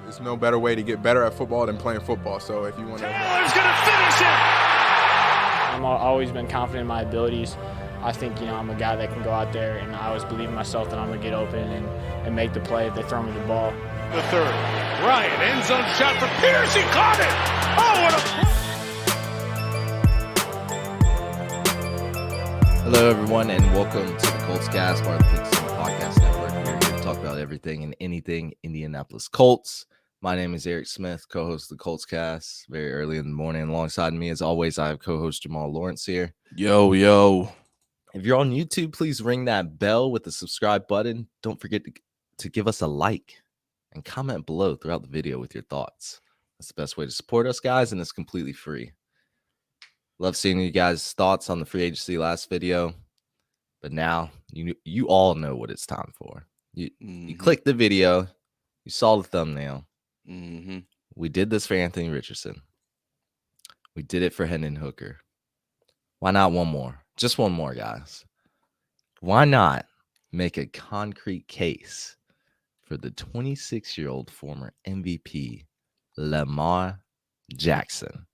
There's no better way to get better at football than playing football. So if you want to, Taylor's gonna finish it. I've always been confident in my abilities. I think, I'm a guy that can go out there, and I always believe in myself that I'm going to get open and make the play if they throw me the ball. The third. Ryan, end zone shot for Pierce. He caught it. Oh, what a... Hello, everyone, and welcome to the Colts Cast, part of the Colts Podcast Network. We're here to talk about everything and anything Indianapolis Colts. My name is Eric Smith, co-host of the Colts Cast, very early in the morning. Alongside me, as always, I have co-host Jamal Lawrence here. Yo. If you're on YouTube, please ring that bell with the subscribe button. Don't forget to give us a like and comment below throughout the video with your thoughts. That's the best way to support us, guys, and it's completely free. Love seeing you guys' thoughts on the free agency last video. But now you all know what it's time for. You clicked the video. You saw the thumbnail. We did this for Anthony Richardson. We did it for Hendon Hooker. Why not one more? Just one more, guys. Why not make a concrete case for the 26-year-old former MVP, Lamar Jackson?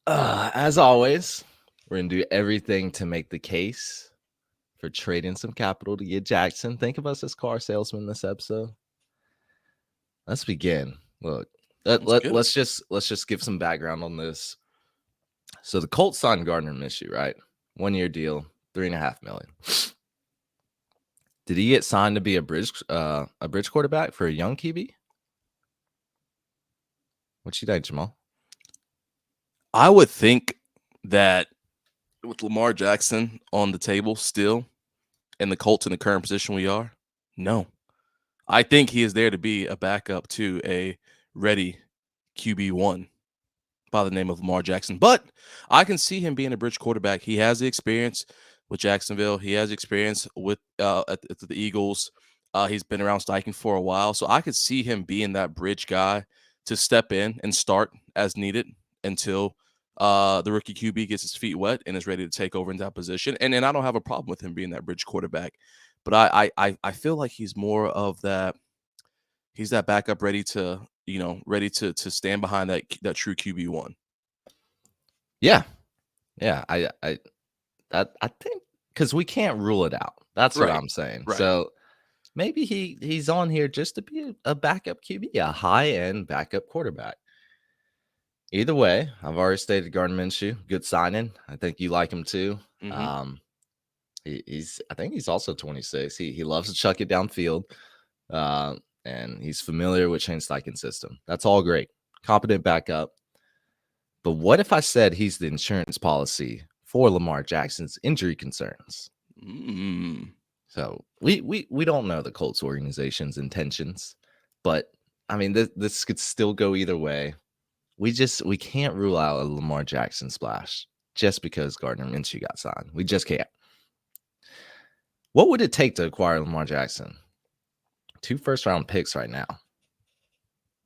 As always, we're going to do everything to make the case for trading some capital to get Jackson. Think of us as car salesmen this episode. Let's begin. Look, let's just give some background on this. So the Colts signed Gardner Minshew, right? 1-year deal, $3.5 million. Did he get signed to be a bridge quarterback for a young QB? What you think, Jamal? I would think that with Lamar Jackson on the table still and the Colts in the current position we are, no. I think he is there to be a backup to a ready QB1 by the name of Lamar Jackson. But I can see him being a bridge quarterback. He has the experience with Jacksonville. He has experience with at the Eagles. He's been around Steichen for a while. So I could see him being that bridge guy to step in and start as needed until the rookie QB gets his feet wet and is ready to take over in that position. And I don't have a problem with him being that bridge quarterback. But I feel like he's more of that. He's that backup ready to stand behind that true QB1. Yeah. I think because we can't rule it out. That's what I'm saying. Right. So maybe he's on here just to be a backup QB, a high-end backup quarterback. Either way, I've already stated Gardner Minshew, good signing. I think you like him too. I think he's also 26. He loves to chuck it downfield. And he's familiar with Shane Steichen's system. That's all great. Competent backup. But what if I said he's the insurance policy for Lamar Jackson's injury concerns? So we don't know the Colts organization's intentions, but I mean this could still go either way. We can't rule out a Lamar Jackson splash just because Gardner Minshew got signed. We just can't. What would it take to acquire Lamar Jackson? 2 first-round picks right now.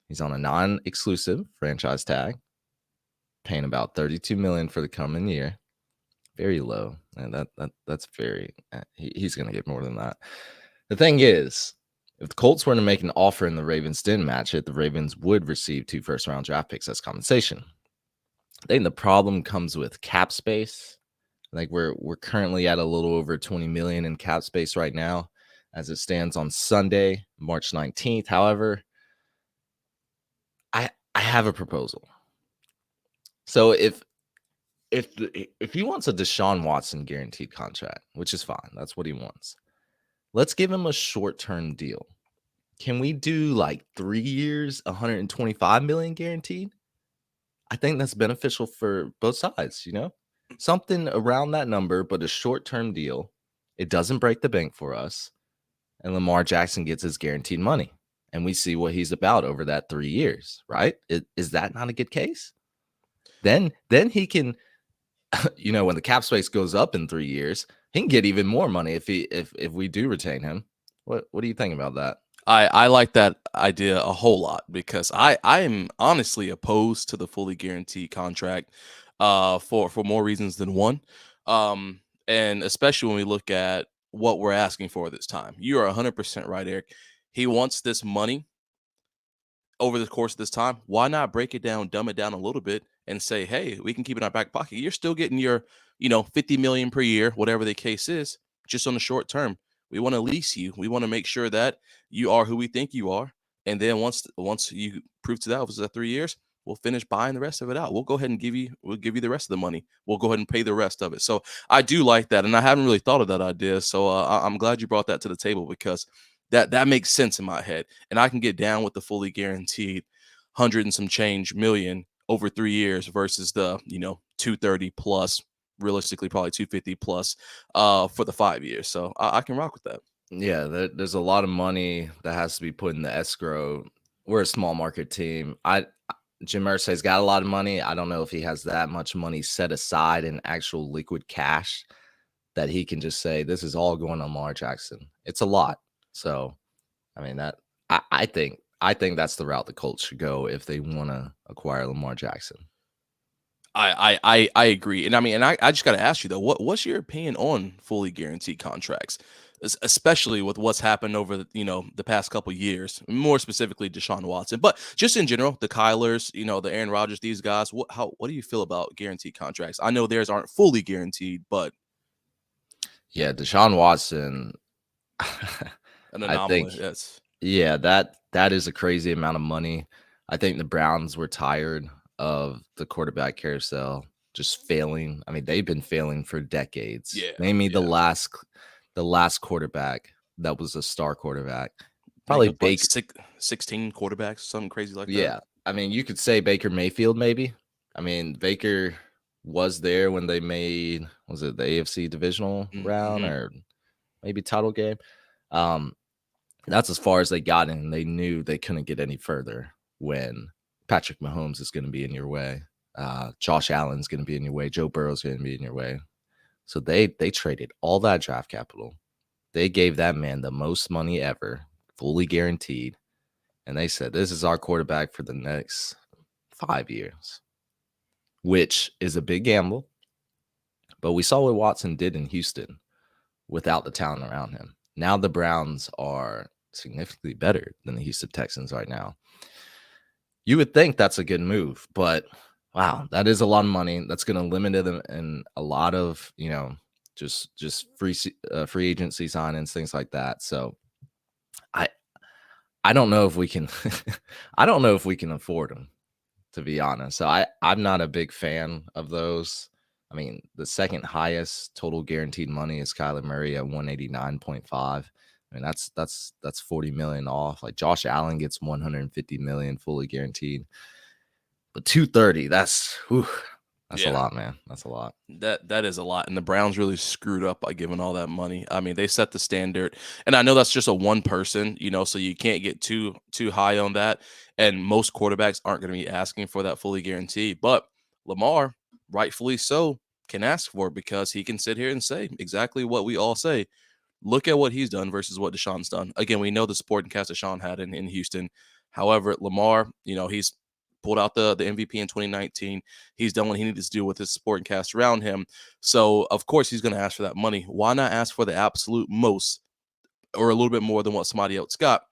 He's on a non-exclusive franchise tag, paying about $32 million for the coming year. Very low, and that's very. He's going to get more than that. The thing is, if the Colts were to make an offer and the Ravens didn't match it, the Ravens would receive 2 first-round draft picks as compensation. I think the problem comes with cap space. Like we're currently at a little over $20 million in cap space right now, as it stands on Sunday, March 19th. However, I have a proposal. So if he wants a Deshaun Watson guaranteed contract, which is fine, that's what he wants. Let's give him a short-term deal. Can we do like 3 years, $125 million guaranteed? I think that's beneficial for both sides, Something around that number, but a short-term deal. It doesn't break the bank for us. And Lamar Jackson gets his guaranteed money. And we see what he's about over that 3 years, right? Is that not a good case? Then he can, when the cap space goes up in 3 years, he can get even more money if we do retain him. What do you think about that? I like that idea a whole lot because I am honestly opposed to the fully guaranteed contract for more reasons than one. And especially when we look at what we're asking for this time. You are 100% right, Eric. He wants this money over the course of this time, why not break it down, dumb it down a little bit, and say, hey, we can keep it in our back pocket. You're still getting your, 50 million per year, whatever the case is, just on the short term. We want to lease you. We want to make sure that you are who we think you are. And then once you prove to that over the 3 years, we'll finish buying the rest of it out. We'll go ahead and give you the rest of the money. We'll go ahead and pay the rest of it. So I do like that, and I haven't really thought of that idea. So I'm glad you brought that to the table, because that makes sense in my head, and I can get down with the fully guaranteed 100 and some change million over 3 years versus the 230 plus, realistically probably 250 plus for the 5 years. So I can rock with that. Yeah, there's a lot of money that has to be put in the escrow. We're a small market team. Jim Irsay's got a lot of money. I don't know if he has that much money set aside in actual liquid cash that he can just say, this is all going on Lamar Jackson. It's a lot. So, I mean, I think that's the route the Colts should go if they want to acquire Lamar Jackson. I agree. And I just got to ask you, though, what's your opinion on fully guaranteed contracts, especially with what's happened over the past couple years, more specifically Deshaun Watson, but just in general, the Kylers, the Aaron Rodgers, these guys. What do you feel about guaranteed contracts? I know theirs aren't fully guaranteed, but yeah, Deshaun Watson, an I anomaly. think, Yes. yeah, that is a crazy amount of money. I think the Browns were tired of the quarterback carousel just failing. I mean, they've been failing for decades. Yeah. Name me yeah. the last quarterback that was a star quarterback. Probably Probably Baker. 16 quarterbacks, something crazy like that. Yeah. I mean, you could say Baker Mayfield, maybe. I mean, Baker was there when they made, was it the AFC divisional round or maybe title game? That's as far as they got in. They knew they couldn't get any further when Patrick Mahomes is going to be in your way. Josh Allen's going to be in your way. Joe Burrow's going to be in your way. So they traded all that draft capital. They gave that man the most money ever, fully guaranteed. And they said, this is our quarterback for the next 5 years, which is a big gamble. But we saw what Watson did in Houston without the talent around him. Now the Browns are significantly better than the Houston Texans right now. You would think that's a good move, but wow, that is a lot of money. That's going to limit them in a lot of, just free agency signings, things like that. So I don't know if we can I don't know if we can afford them, to be honest. So I'm not a big fan of those. I mean, the second highest total guaranteed money is Kyler Murray at 189.5. I mean, that's 40 million off. Like Josh Allen gets 150 million fully guaranteed. But 230, that's a lot, man. That's a lot. That is a lot. And the Browns really screwed up by giving all that money. I mean, they set the standard. And I know that's just a one person, so you can't get too high on that. And most quarterbacks aren't going to be asking for that fully guaranteed. But Lamar, rightfully so, can ask for it, because he can sit here and say exactly what we all say. Look at what he's done versus what Deshaun's done. Again, we know the supporting cast Deshaun had in Houston. However, Lamar, he's pulled out the MVP in 2019. He's done what he needed to do with his supporting cast around him. So, of course, he's going to ask for that money. Why not ask for the absolute most, or a little bit more than what somebody else got?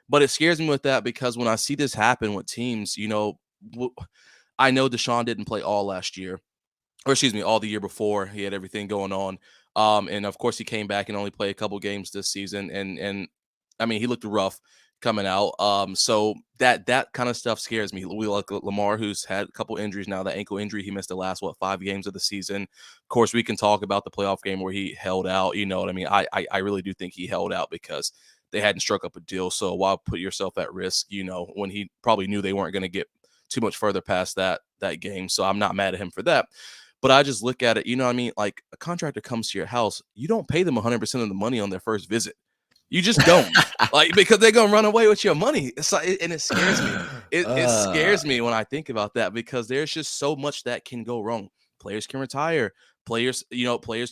But it scares me with that, because when I see this happen with teams, I know Deshaun didn't play all last year, or excuse me, all the year before. He had everything going on. And of course he came back and only played a couple games this season. And I mean, he looked rough coming out. So that kind of stuff scares me. We like Lamar, who's had a couple injuries now. That ankle injury, he missed the last 5 games of the season. Of course, we can talk about the playoff game where he held out. You know what I mean? I really do think he held out because they hadn't struck up a deal. So why put yourself at risk, when he probably knew they weren't going to get too much further past that game. So I'm not mad at him for that. But I just look at it, what I mean? Like, a contractor comes to your house, you don't pay them 100% of the money on their first visit. You just don't, because they're going to run away with your money. It's like, and it scares me. It scares me when I think about that, because there's just so much that can go wrong. Players can retire. Players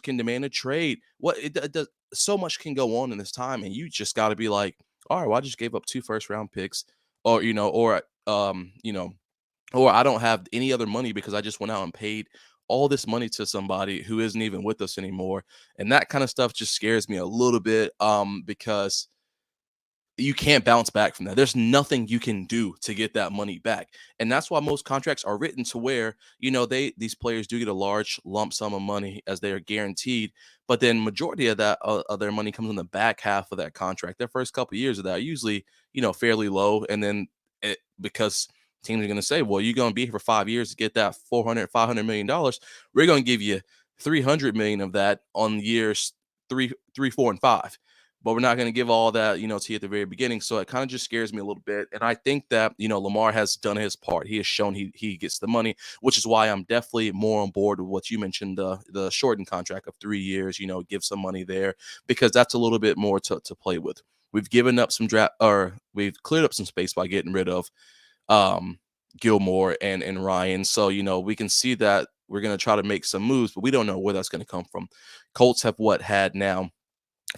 can demand a trade. It does, so much can go on in this time, and you just got to be like, all right, well, I just gave up 2 first-round picks, or or I don't have any other money because I just went out and paid all this money to somebody who isn't even with us anymore. And that kind of stuff just scares me a little bit, because you can't bounce back from that. There's nothing you can do to get that money back. And that's why most contracts are written to where, these players do get a large lump sum of money as they are guaranteed, but then majority of that of their money comes on the back half of that contract. Their first couple of years of that are usually, fairly low. And then because teams are going to say, well, you're going to be here for 5 years to get that $500 million. We're going to give you 300 million of that on years three, 4, and 5. But we're not going to give all that, to you at the very beginning. So it kind of just scares me a little bit. And I think that, Lamar has done his part. He has shown he gets the money, which is why I'm definitely more on board with what you mentioned, the shortened contract of 3 years, give some money there, because that's a little bit more to play with. We've given up some we've cleared up some space by getting rid of Gilmore and Ryan. So, we can see that we're going to try to make some moves, but we don't know where that's going to come from. Colts have had now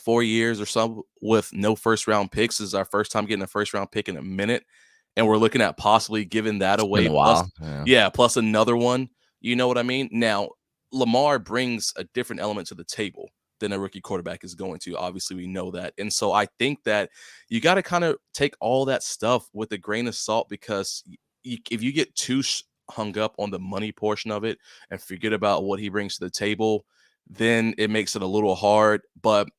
4 years or so with no first round picks. This is our first time getting a first round pick in a minute. And we're looking at possibly giving that away. Been a while. Plus another one. You know what I mean? Now, Lamar brings a different element to the table than a rookie quarterback is going to. Obviously, we know that. And so I think that you got to kind of take all that stuff with a grain of salt, because if you get too hung up on the money portion of it and forget about what he brings to the table, then it makes it a little hard. But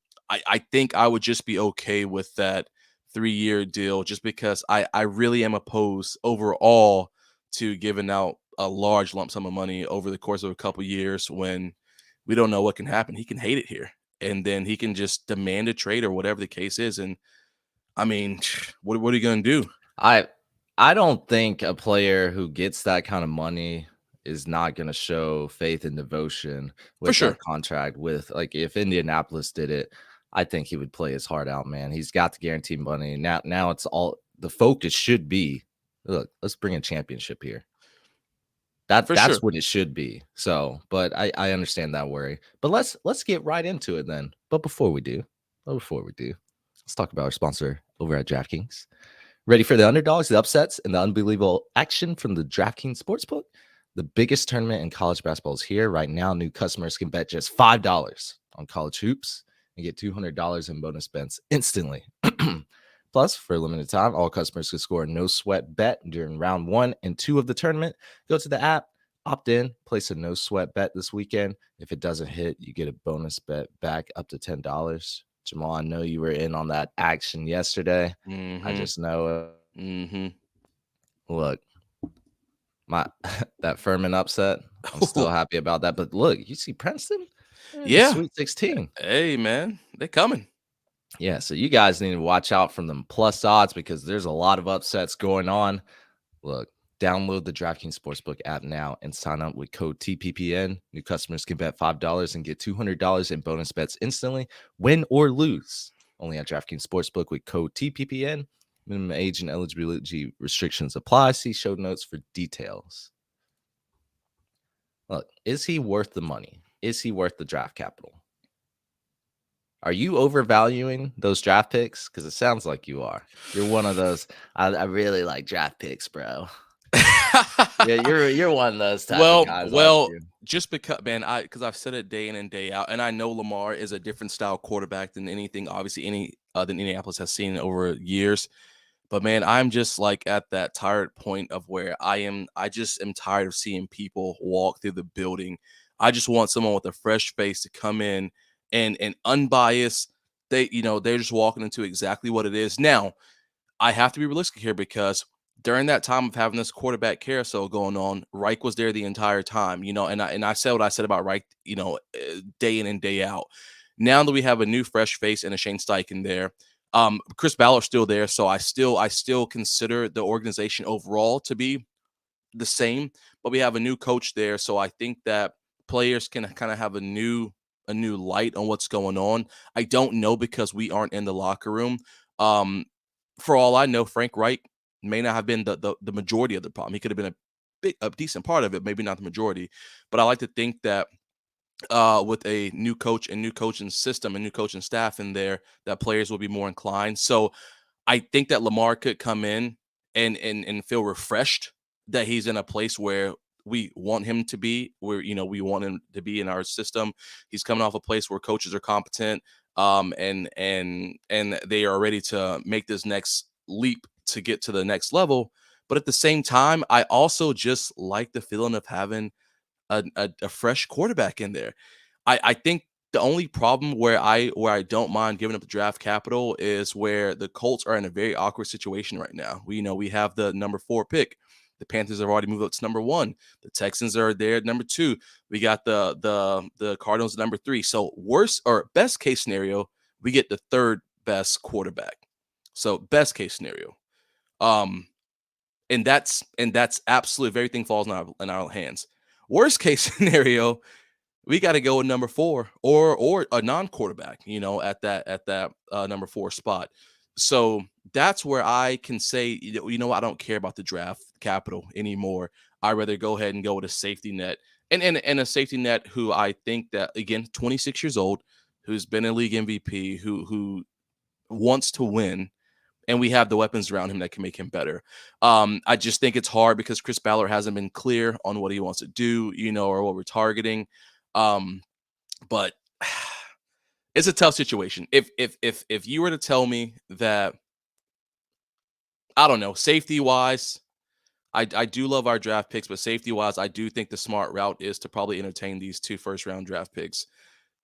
I think I would just be okay with that 3-year deal, just because I really am opposed overall to giving out a large lump sum of money over the course of a couple years when we don't know what can happen. He can hate it here, and then he can just demand a trade or whatever the case is. And I mean, what are you going to do? I don't think a player who gets that kind of money is not going to show faith and devotion with that contract. With, like, if Indianapolis did it, I think he would play his heart out, man. He's got the guaranteed money. Now it's all, the focus should be, look, let's bring a championship here. That's what it should be. So, but I understand that worry. But let's get right into it then. But before we do, let's talk about our sponsor over at DraftKings. Ready for the underdogs, the upsets, and the unbelievable action from the DraftKings Sportsbook? The biggest tournament in college basketball is here. Right now, new customers can bet just $5 on college hoops and get $200 in bonus bets instantly. Plus, for a limited time, all customers can score a no-sweat bet during round 1 and 2 of the tournament. Go to the app, opt in, place a no-sweat bet this weekend. If it doesn't hit, you get a bonus bet back up to $10. Jamal, I know you were in on that action yesterday. Mm-hmm. I just know it. Mm-hmm. Look, that Furman upset, I'm still happy about that. But look, you see Princeton? Sweet 16. Hey, man, they're coming. Yeah, so you guys need to watch out from them plus odds, because there's a lot of upsets going on. Look, download the DraftKings Sportsbook app now and sign up with code TPPN. New customers can bet $5 and get $200 in bonus bets instantly, win or lose. Only at DraftKings Sportsbook with code TPPN. Minimum age and eligibility restrictions apply. See show notes for details. Look, is he worth the money? Is he worth the draft capital? Are you overvaluing those draft picks? Because it sounds like you are. You're one of those. I really like draft picks, bro. Yeah, you're one of those type of guys. Well, just because, man, because I've said it day in and day out, and I know Lamar is a different style quarterback than anything, obviously, than Indianapolis has seen over years. But man, I'm just like at that tired point of where I just am tired of seeing people walk through the building. I just want someone with a fresh face to come in and unbiased. They're just walking into exactly what it is. Now, I have to be realistic here, because during that time of having this quarterback carousel going on, Reich was there the entire time, and I said what I said about Reich, day in and day out. Now that we have a new fresh face and a Shane Steichen there, Chris Ballard's still there, so I still consider the organization overall to be the same, but we have a new coach there, so I think that players can kind of have a new light on what's going on. I don't know, because we aren't in the locker room. For all I know, Frank Reich may not have been the majority of the problem. He could have been a decent part of it, maybe not the majority. But I like to think that with a new coach and new coaching system and new coaching staff in there, that players will be more inclined. So I think that Lamar could come in and feel refreshed, that he's in a place where we want him to be, where we want him to be in our system. He's coming off a place where coaches are competent. and they are ready to make this next leap to get to the next level. But at the same time, I also just like the feeling of having a fresh quarterback in there. I think the only problem where I don't mind giving up the draft capital is where the Colts are in a very awkward situation right now. We have the number 4 pick. The Panthers have already moved up to number 1. The Texans are there at number 2. We got the Cardinals at number 3. So worst or best case scenario, we get the 3rd best quarterback. So best case scenario. And that's absolutely, if everything falls in our hands. Worst case scenario, we got to go with number 4 or a non-quarterback, at that number 4 spot. So that's where I can say, I don't care about the draft capital anymore. I'd rather go ahead and go with a safety net and a safety net who I think that, again, 26 years old, who's been a league MVP, who wants to win. And we have the weapons around him that can make him better. I just think it's hard because Chris Ballard hasn't been clear on what he wants to do, or what we're targeting. But it's a tough situation. If you were to tell me that, I don't know, safety wise, I do love our draft picks, but safety wise, I do think the smart route is to probably entertain these 2 first-round draft picks.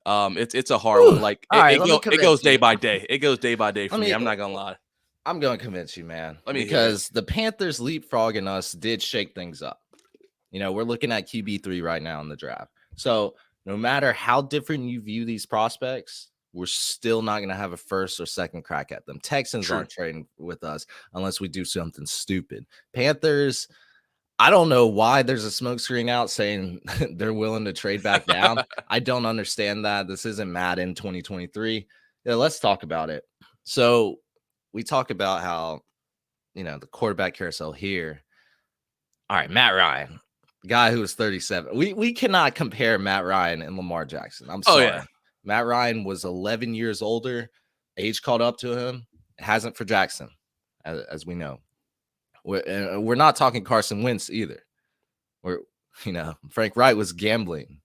It's a hard one. Like it goes day by day. It goes day by day for me. I'm not gonna lie. I'm going to convince you, man, because the Panthers leapfrogging us did shake things up. We're looking at QB3 right now in the draft. So no matter how different you view these prospects, we're still not going to have a first or second crack at them. Texans aren't trading with us unless we do something stupid. Panthers, I don't know why there's a smokescreen out saying they're willing to trade back down. I don't understand that. This isn't Madden 2023. Yeah, let's talk about it. So we talk about how, the quarterback carousel here. All right, Matt Ryan, the guy who was 37. We cannot compare Matt Ryan and Lamar Jackson. I'm sorry. Yeah. Matt Ryan was 11 years older. Age caught up to him. It hasn't for Jackson, as we know. We're not talking Carson Wentz either. Frank Wright was gambling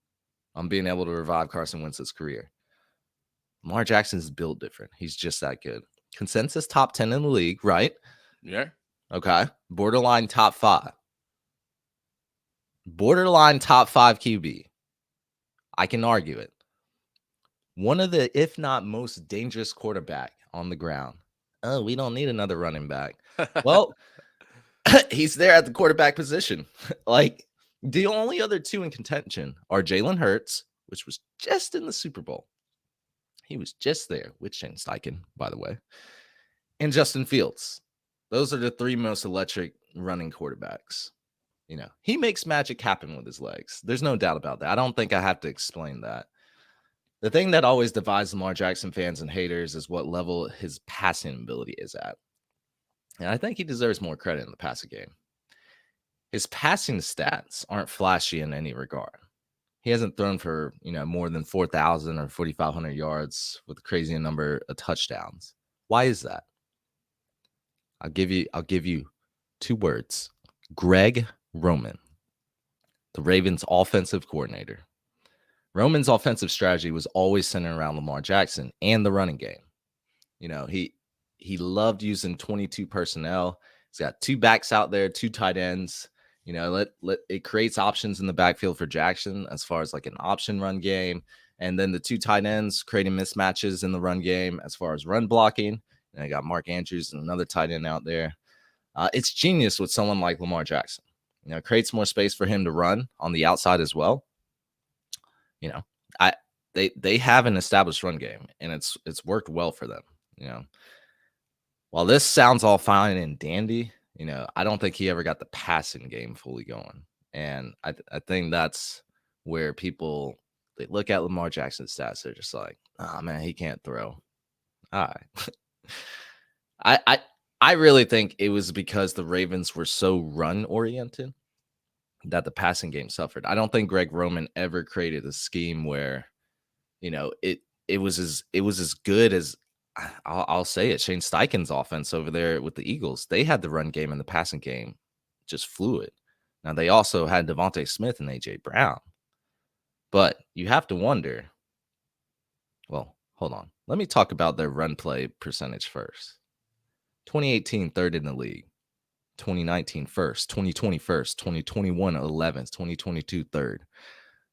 on being able to revive Carson Wentz's career. Lamar Jackson's built different. He's just that good. Consensus top 10 in the league, right? Yeah. Okay. Borderline top 5. Borderline top 5 QB. I can argue it. One of the, if not most dangerous quarterback on the ground. Oh, we don't need another running back. Well, he's there at the quarterback position. Like, the only other 2 in contention are Jalen Hurts, which was just in the Super Bowl. He was just there with Shane Steichen, by the way, and Justin Fields. Those are the 3 most electric running quarterbacks. He makes magic happen with his legs. There's no doubt about that. I don't think I have to explain that. The thing that always divides Lamar Jackson fans and haters is what level his passing ability is at. And I think he deserves more credit in the passing game. His passing stats aren't flashy in any regard. He hasn't thrown for, more than 4,000 or 4,500 yards with a crazy number of touchdowns. Why is that? I'll give you 2 words. Greg Roman, the Ravens offensive coordinator. Roman's offensive strategy was always centered around Lamar Jackson and the running game. He loved using 22 personnel. He's got 2 backs out there, 2 tight ends. It creates options in the backfield for Jackson as far as like an option run game. And then the 2 tight ends creating mismatches in the run game as far as run blocking. And I got Mark Andrews and another tight end out there. It's genius with someone like Lamar Jackson. It creates more space for him to run on the outside as well. They have an established run game, and it's worked well for them. While this sounds all fine and dandy, I don't think he ever got the passing game fully going. And I think that's where people, they look at Lamar Jackson's stats, they're just like, oh man, he can't throw. All right. I really think it was because the Ravens were so run oriented that the passing game suffered. I don't think Greg Roman ever created a scheme where, it was as good as, I'll say it, Shane Steichen's offense over there with the Eagles. They had the run game and the passing game just fluid. Now, they also had Devontae Smith and A.J. Brown. But you have to wonder, well, hold on. Let me talk about their run play percentage first. 2018, third in the league. 2019, first. 2020, first. 2021, 11th. 2022, third.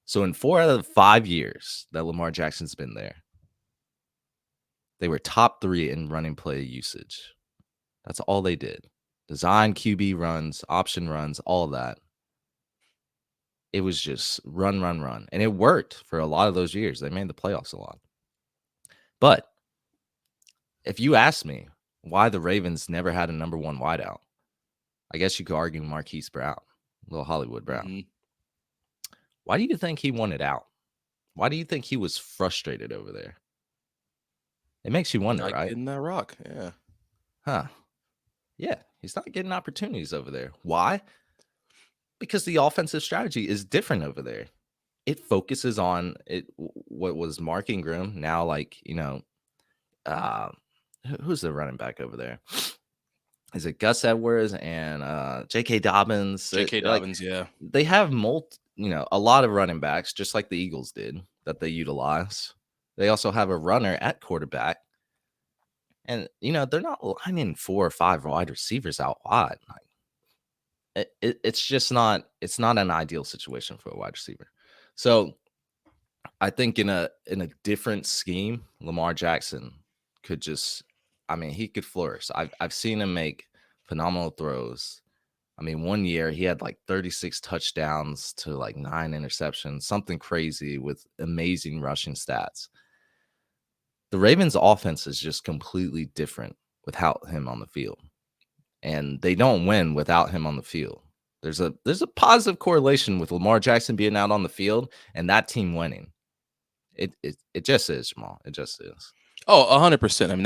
So in 4 out of the 5 years that Lamar Jackson's been there, they were top 3 in running play usage. That's all they did. Design, QB runs, option runs, all of that. It was just run. And it worked for a lot of those years. They made the playoffs a lot. But if you ask me why the Ravens never had a number 1 wideout, I guess you could argue Marquise Brown, little Hollywood Brown. Mm-hmm. Why do you think he wanted out? Why do you think he was frustrated over there? It makes you wonder, Not right? getting that rock. Yeah. Huh. Yeah, he's not getting opportunities over there. Why? Because the offensive strategy is different over there. It focuses on it. What was Mark Ingram now, like, who's the running back over there? Is it Gus Edwards and J.K. Dobbins? J.K. Dobbins, yeah. They have a lot of running backs, just like the Eagles did, that they utilize. They also have a runner at quarterback. And, they're not lining 4 or 5 wide receivers out wide. It's just not – it's not an ideal situation for a wide receiver. So I think in a different scheme, Lamar Jackson could just – he could flourish. I've seen him make phenomenal throws. One year he had like 36 touchdowns to like 9 interceptions, something crazy with amazing rushing stats. The Ravens' offense is just completely different without him on the field. And they don't win without him on the field. There's a positive correlation with Lamar Jackson being out on the field and that team winning. It just is, Jamal. It just is. Oh, 100%.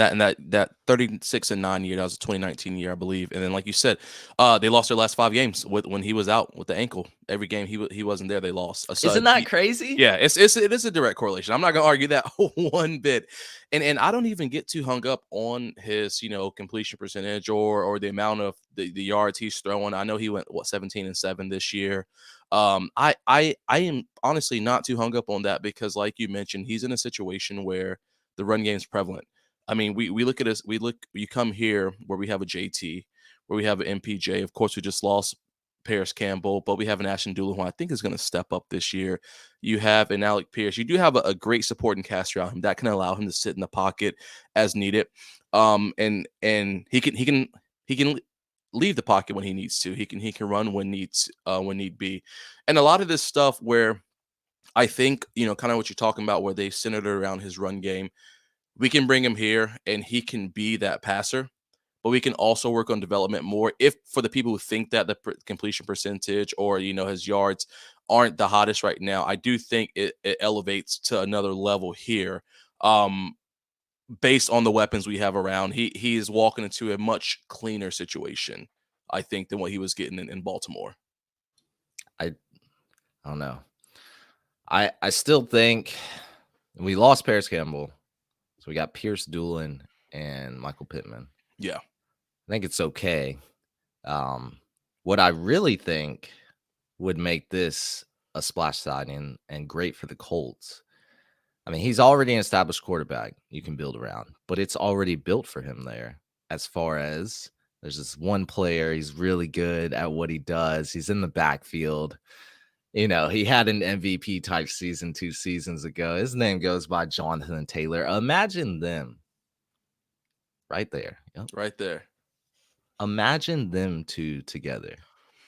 That 36-9 year, that was a 2019 year, I believe. And then, like you said, they lost their last 5 games when he was out with the ankle. Every game he wasn't there, they lost. So isn't that crazy? Yeah, it is a direct correlation. I'm not gonna argue that one bit. And I don't even get too hung up on his completion percentage or the amount of the yards he's throwing. I know he went 17-7 this year. I am honestly not too hung up on that because, like you mentioned, he's in a situation where the run game is prevalent. We look at this. You come here where we have a JT, where we have an MPJ. Of course, we just lost Paris Campbell, but we have an Ashton Doolin who I think is going to step up this year. You have an Alec Pierce. You do have a great supporting cast around him that can allow him to sit in the pocket as needed. And he can leave the pocket when he needs to. He can run when need be. And a lot of this stuff where I think, kind of what you're talking about, where they centered it around his run game. We can bring him here and he can be that passer, but we can also work on development more. If for the people who think that the completion percentage or, his yards aren't the hottest right now, I do think it elevates to another level here. Based on the weapons we have around, he is walking into a much cleaner situation, I think, than what he was getting in Baltimore. I don't know. I still think we lost Paris Campbell, so we got Pierce Doolin and Michael Pittman. Yeah, I think it's okay. What I really think would make this a splash signing and great for the Colts. He's already an established quarterback you can build around, but it's already built for him there. As far as there's this one player, he's really good at what he does. He's in the backfield. He had an MVP type season 2 seasons ago. His name goes by Jonathan Taylor. Imagine them right there. Yep. Right there. Imagine them two together.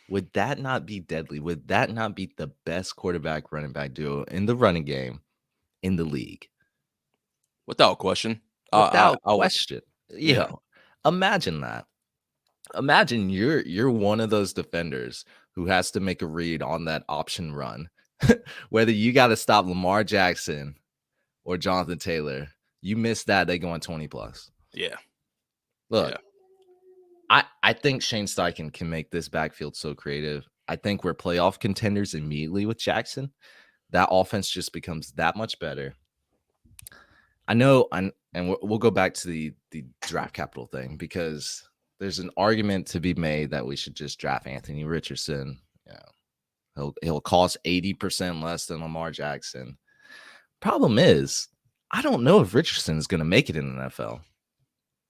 Would that not be deadly? Would that not be the best quarterback running back duo in the running game in the league? Without question. Without question. Yeah. Imagine that. Imagine you're one of those defenders who has to make a read on that option run. Whether you got to stop Lamar Jackson or Jonathan Taylor, you miss that, they go on 20 plus. Yeah. Look, I think Shane Steichen can make this backfield so creative. I think we're playoff contenders immediately with Jackson. That offense just becomes that much better. I know, and we'll go back to the draft capital thing because there's an argument to be made that we should just draft Anthony Richardson. He'll cost 80% less than Lamar Jackson. Problem is, I don't know if Richardson is going to make it in the NFL.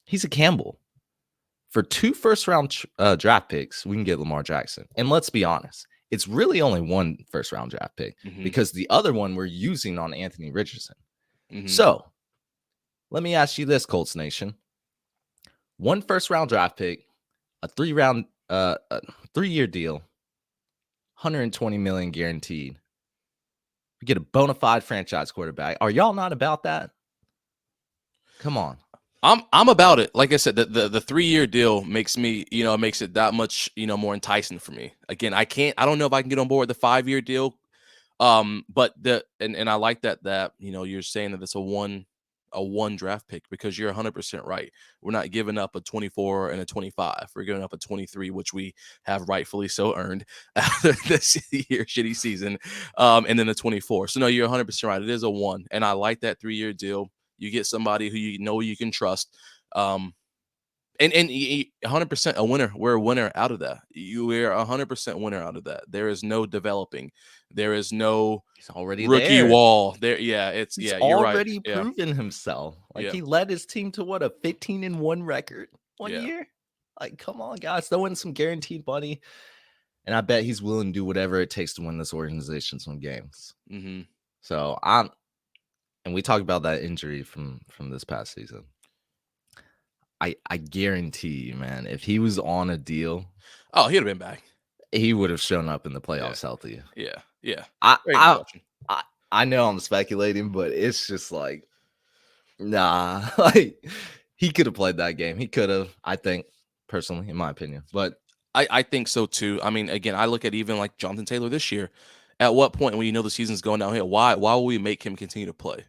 He's a Campbell. For 2 first-round draft picks, we can get Lamar Jackson. And let's be honest, it's really only 1 first-round draft pick because the other one we're using on Anthony Richardson. So let me ask you this, Colts Nation. 1 first-round draft pick, a 3-year deal, $120 million guaranteed. We get a bona fide franchise quarterback. Are y'all not about that? Come on. I'm about it. Like I said, the 3-year deal makes me, makes it that much, more enticing for me. Again, I don't know if I can get on board the 5-year deal. But I like that, you're saying that it's a one draft pick because you're 100% right. We're not giving up a 24 and a 25. We're giving up a 23, which we have rightfully so earned after this year shitty season. And then the 24. So no, you're 100% right. It is a 1. And I like that 3-year deal. You get somebody who you can trust. And 100% a winner. We're a winner out of that. We're 100% winner out of that. There is no developing. There is no already rookie there. wall. There, yeah, it's He's you're already right. proven himself. Like he led his team to a 15-1 record one year. Like, come on, guys, throw in some guaranteed money, and I bet he's willing to do whatever it takes to win this organization some games. So and we talked about that injury from this past season. I guarantee you, man, if he was on a deal, he'd have been back. He would have shown up in the playoffs healthy. Yeah. I know I'm speculating, but it's just like, nah. Like he could have played that game. He could have, I think, personally, in my opinion. But I think so too. I mean, again, I look at even like Jonathan Taylor this year. At what point when the season's going downhill, why will we make him continue to play?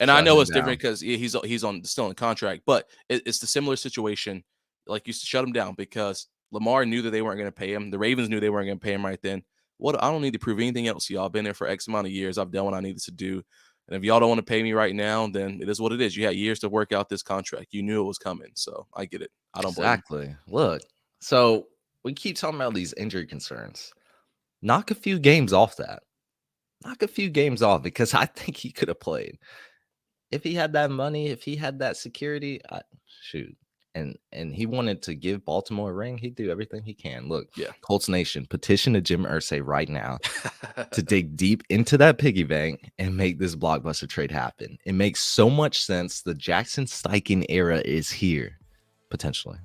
And I know it's different because he's still in contract, but it's the similar situation. Like you shut him down because Lamar knew that they weren't going to pay him. The Ravens knew they weren't going to pay him right then. I don't need to prove anything else. Y'all been there for X amount of years. I've done what I needed to do. And if y'all don't want to pay me right now, then it is what it is. You had years to work out this contract. You knew it was coming. So I get it. I don't blame you. Exactly. Look, so we keep talking about these injury concerns. Knock a few games off that. Knock a few games off because I think he could have played. If he had that money, if he had that security, shoot. And he wanted to give Baltimore a ring, he'd do everything he can. Look, Colts Nation, petition to Jim Irsay right now to dig deep into that piggy bank and make this blockbuster trade happen. It makes so much sense. The Jackson Steichen era is here, potentially.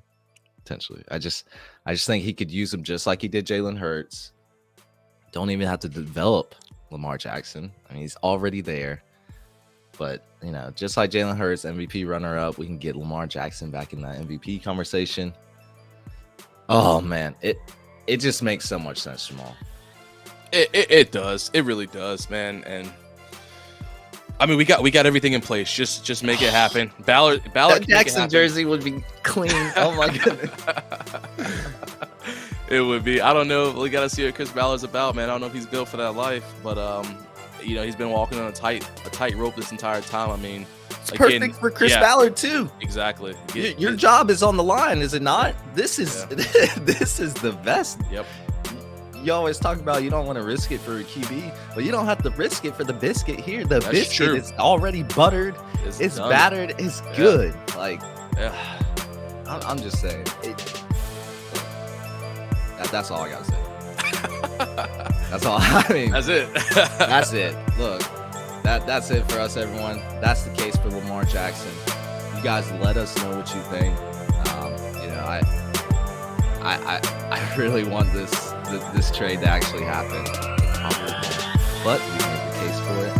I just think he could use him just like he did Jalen Hurts. Don't even have to develop Lamar Jackson. I mean, he's already there. But, just like Jalen Hurts, MVP runner-up, we can get Lamar Jackson back in that MVP conversation. Oh, man. It just makes so much sense, Jamal. It does. It really does, man. And, I mean, we got everything in place. Just make it happen. Ballard that Jackson jersey would be clean. Oh, my goodness. It would be. I don't know. We got to see what Chris Ballard's about, man. I don't know if he's built for that life, but he's been walking on a tight rope this entire time. I mean, it's perfect for Chris Ballard too. Exactly. Your job is on the line, is it not? This is this is the best. Yep. You always talk about you don't want to risk it for a QB, but you don't have to risk it for the biscuit here. The That's biscuit true. is already buttered. It's done. Battered. It's good. Like, I'm just saying. That's all I gotta say. That's all. I mean, that's it. That's it. Look, that's it for us, everyone. That's the case for Lamar Jackson. You guys let us know what you think. I really want this trade to actually happen. But we made the case for it.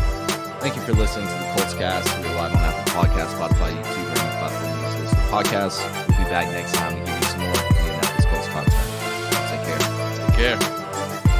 Thank you for listening to the Colts Cast. We're live on Apple Podcasts, Spotify, YouTube, or any platform you use this podcast. We'll be back next time to give you some more Indianapolis Colts content. Take care. Take care.